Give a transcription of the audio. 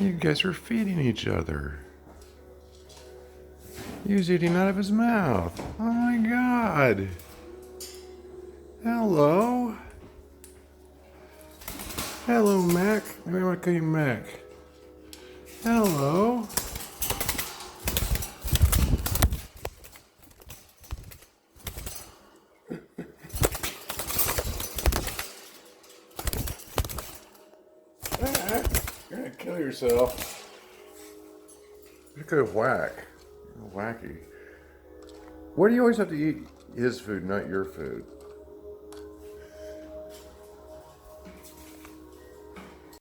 You guys are feeding each other. He was eating out of his mouth. Oh my God. Hello. Hello, Mac. I want to call you Mac. Hello. Mac, you're gonna kill yourself. You're gonna whack. You're wacky. Why do you always have to eat his food, not your food?